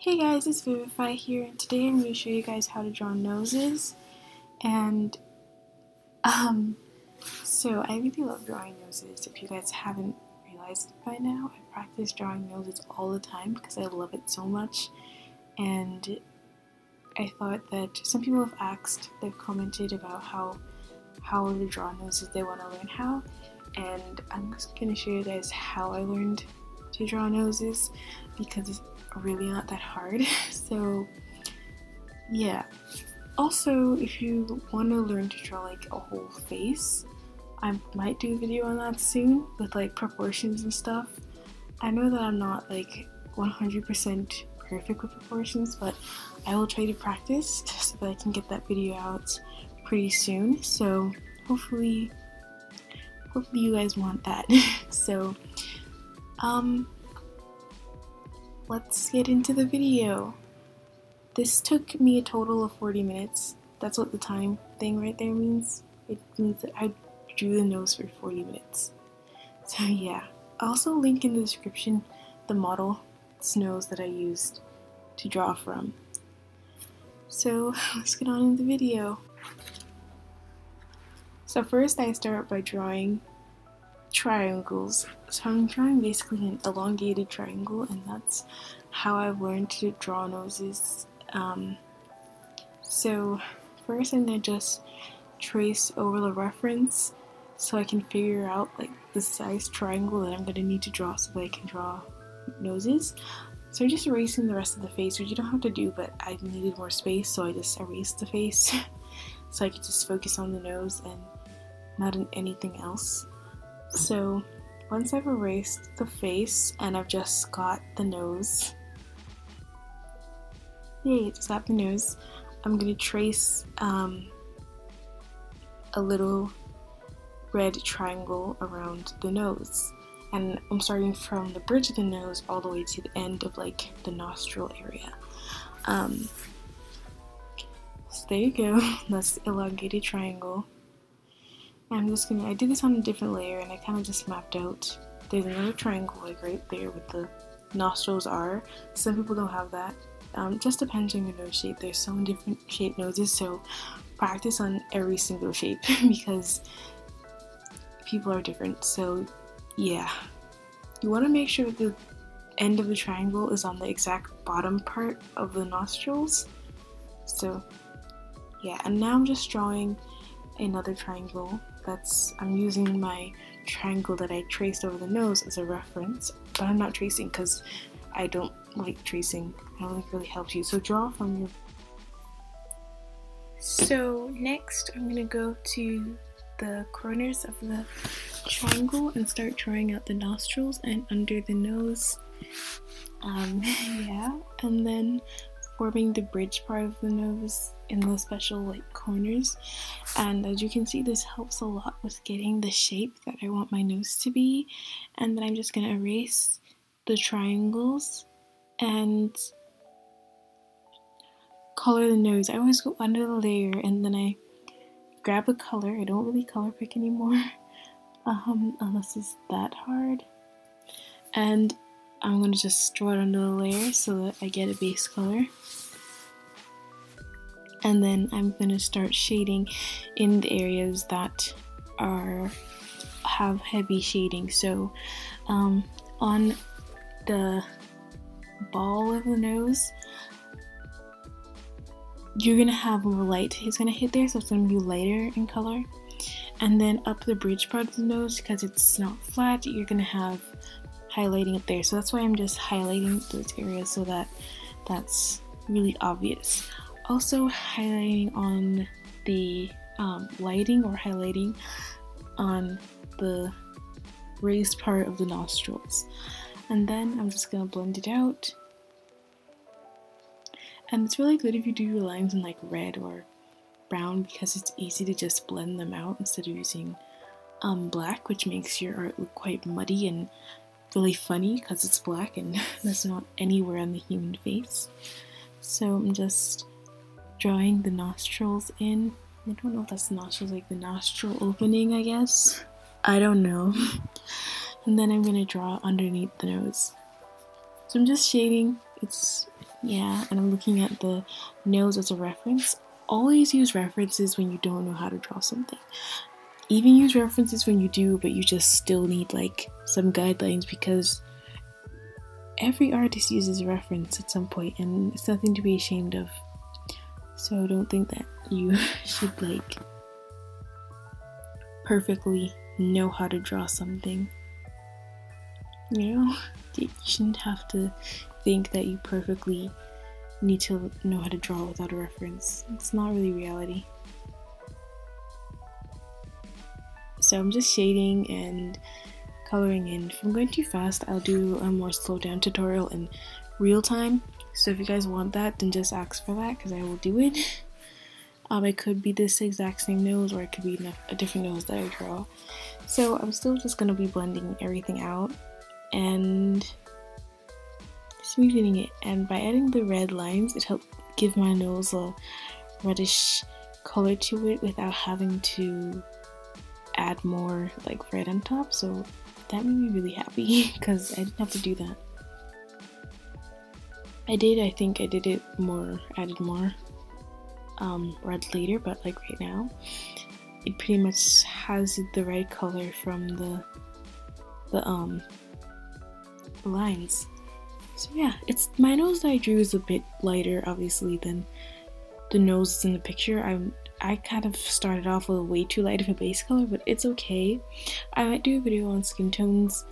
Hey guys, it's Vivify here, and today I'm going to show you guys how to draw noses. And so I really love drawing noses. If you guys haven't realized it by now, I practice drawing noses all the time because I love it so much. And I thought that some people have asked, they've commented about how to draw noses, they want to learn how. And I'm just going to show you guys how I learned to draw noses because it's really not that hard. So yeah, also if you want to learn to draw like a whole face, I might do a video on that soon with like proportions and stuff. I know that I'm not like 100% perfect with proportions, but I will try to practice so that I can get that video out pretty soon. So hopefully you guys want that. So let's get into the video. This took me a total of 40 minutes. That's what the time thing right there means. It means that I drew the nose for 40 minutes. So yeah, I'll also link in the description the model's nose that I used to draw from. So let's get on in the video. So first I start by drawing triangles. So I'm drawing basically an elongated triangle, and that's how I've learned to draw noses. So first I'm going to just trace over the reference so I can figure out like the size triangle that I'm going to need to draw so that I can draw noses. So I'm just erasing the rest of the face, which you don't have to do, but I needed more space, so I just erased the face so I could just focus on the nose and not on anything else. So once I've erased the face and I've just got the nose, yay, just got the nose, I'm going to trace a little red triangle around the nose. And I'm starting from the bridge of the nose all the way to the end of like the nostril area. So there you go, that's the elongated triangle. I did this on a different layer and I kind of just mapped out. There's another triangle like right there with the nostrils are. Some people don't have that. Just depends on your nose shape. There's so many different shaped noses, so practice on every single shape because people are different. So yeah, you want to make sure the end of the triangle is on the exact bottom part of the nostrils. So yeah, and now I'm just drawing another triangle. I'm using my triangle that I traced over the nose as a reference, but I'm not tracing because I don't like tracing. I don't think it really helps you. So draw from your... So next I'm going to go to the corners of the triangle and start drawing out the nostrils and under the nose. Yeah, and then forming the bridge part of the nose in the special like corners. And as you can see, this helps a lot with getting the shape that I want my nose to be. And then I'm just going to erase the triangles and color the nose. I always go under the layer and then I grab a color. I don't really color pick anymore unless it's that hard. And I'm going to just draw it under the layer so that I get a base color. And then I'm going to start shading in the areas that have heavy shading. So on the ball of the nose, you're going to have more light. It's going to hit there, so it's going to be lighter in color. And then up the bridge part of the nose, because it's not flat, you're going to have highlighting it there. So that's why I'm just highlighting those areas so that that's really obvious. Also highlighting on the lighting or highlighting on the raised part of the nostrils. And then I'm just going to blend it out. And it's really good if you do your lines in like red or brown because it's easy to just blend them out instead of using black, which makes your art look quite muddy and really funny because it's black and that's not anywhere on the human face. So I'm just drawing the nostrils in. I don't know if that's the nostrils, like the nostril opening, I guess. I don't know. And then I'm going to draw underneath the nose. So I'm just shading. It's Yeah, and I'm looking at the nose as a reference. Always use references when you don't know how to draw something. Even use references when you do, but you just still need like some guidelines, because every artist uses a reference at some point and it's nothing to be ashamed of. So don't think that you should like perfectly know how to draw something. You know, you shouldn't have to think that you perfectly need to know how to draw without a reference. It's not really reality. So I'm just shading and coloring in. If I'm going too fast, I'll do a more slowed down tutorial in real time. So if you guys want that, then just ask for that, because I will do it. It could be this exact same nose, or it could be a different nose that I draw. So I'm still just going to be blending everything out and smoothing it. And by adding the red lines, it helped give my nose a reddish color to it without having to add more like red on top. So that made me really happy because I didn't have to do that. I think I did it more, added more red later, but like right now it pretty much has the red color from the lines. So yeah, it's my nose that I drew is a bit lighter obviously than the noses in the picture. I kind of started off with way too light of a base color, but it's okay. I might do a video on skin tones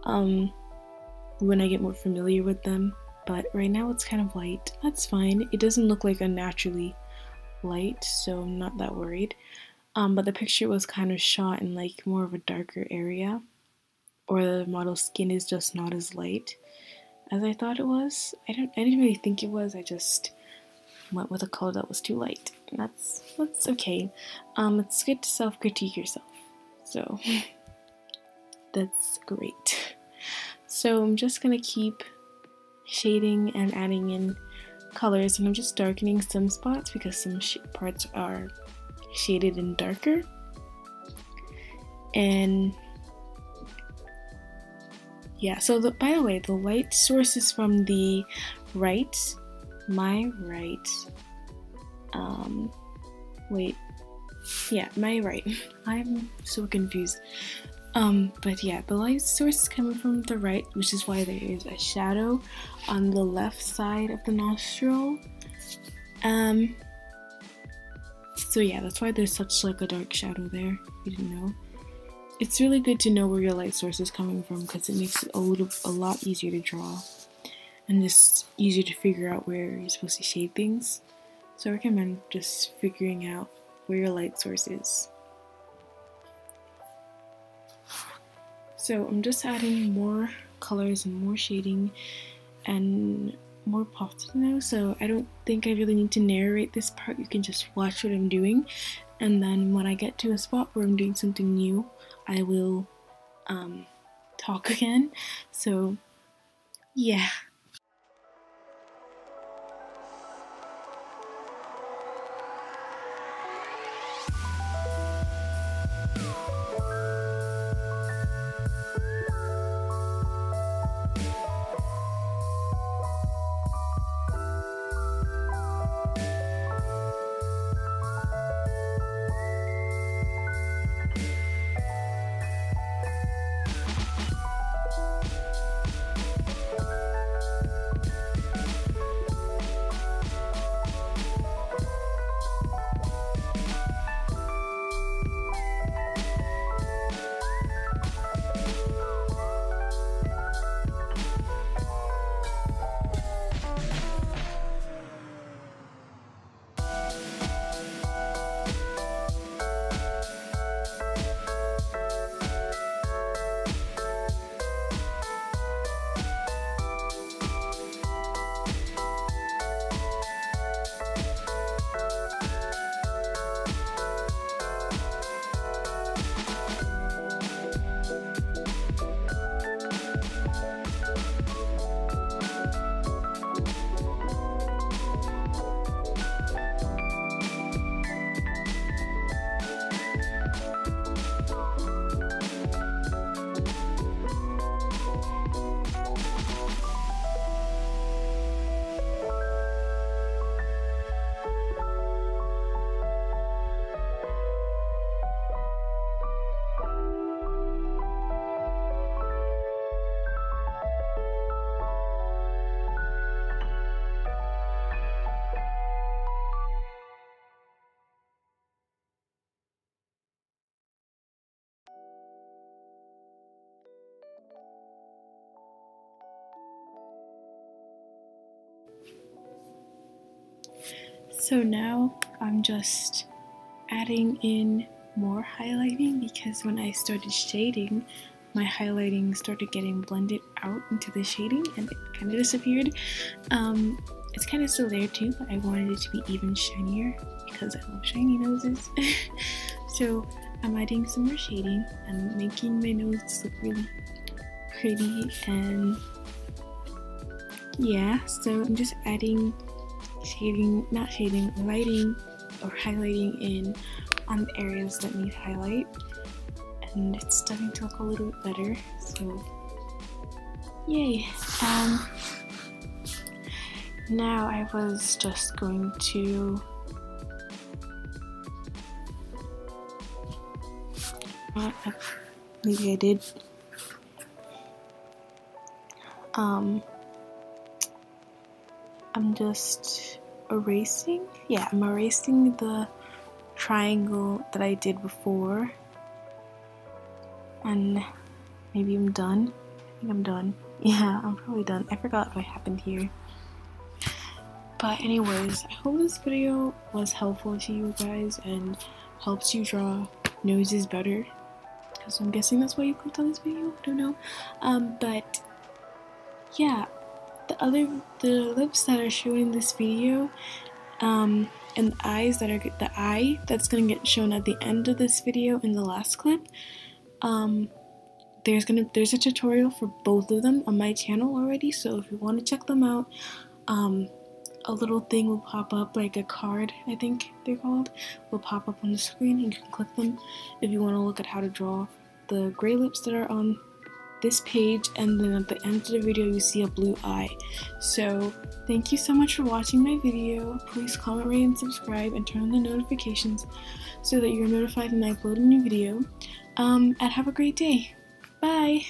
when I get more familiar with them, but right now it's kind of light. That's fine. It doesn't look like unnaturally light, so I'm not that worried. But the picture was kind of shot in like more of a darker area, or the model's skin is just not as light as I thought it was. I didn't really think it was. I just went with a color that was too light. That's okay. It's good to self-critique yourself, so that's great. So I'm just gonna keep shading and adding in colors, and I'm just darkening some spots because some parts are shaded in darker. And yeah, so by the way, the light source is from the right, my right, my right. I'm so confused. But yeah, the light source is coming from the right, which is why there is a shadow on the left side of the nostril. So yeah, that's why there's such like a dark shadow there, if you didn't know. It's really good to know where your light source is coming from, because it makes it a lot easier to draw and just easier to figure out where you're supposed to shade things. So I recommend just figuring out where your light source is. So I'm just adding more colors and more shading and more pop to the nose, so I don't think I really need to narrate this part. You can just watch what I'm doing, and then when I get to a spot where I'm doing something new, I will talk again. So yeah. So now I'm just adding in more highlighting because when I started shading, my highlighting started getting blended out into the shading and it kind of disappeared. It's kind of still there too, but I wanted it to be even shinier because I love shiny noses. So I'm adding some more shading and making my nose look really pretty, and yeah, so I'm just adding lighting or highlighting in on the areas that need highlight, and it's starting to look a little bit better, so yay. Now I was just going to maybe I did I'm just erasing, yeah, I'm erasing the triangle that I did before, and maybe I'm done. I think I'm done. Yeah, I'm probably done. I forgot what happened here. But anyways, I hope this video was helpful to you guys and helps you draw noses better, because I'm guessing that's why you clicked on this video. I don't know. But yeah, the lips that are shown in this video, and the eyes that are the eye that's gonna get shown at the end of this video in the last clip. There's a tutorial for both of them on my channel already, so if you want to check them out, a little thing will pop up, like a card, I think they're called, will pop up on the screen, and you can click them if you want to look at how to draw the gray lips that are on this page, and then at the end of the video you see a blue eye. So thank you so much for watching my video. Please comment, rate, and subscribe, and turn on the notifications so that you're notified when I upload a new video. And have a great day. Bye!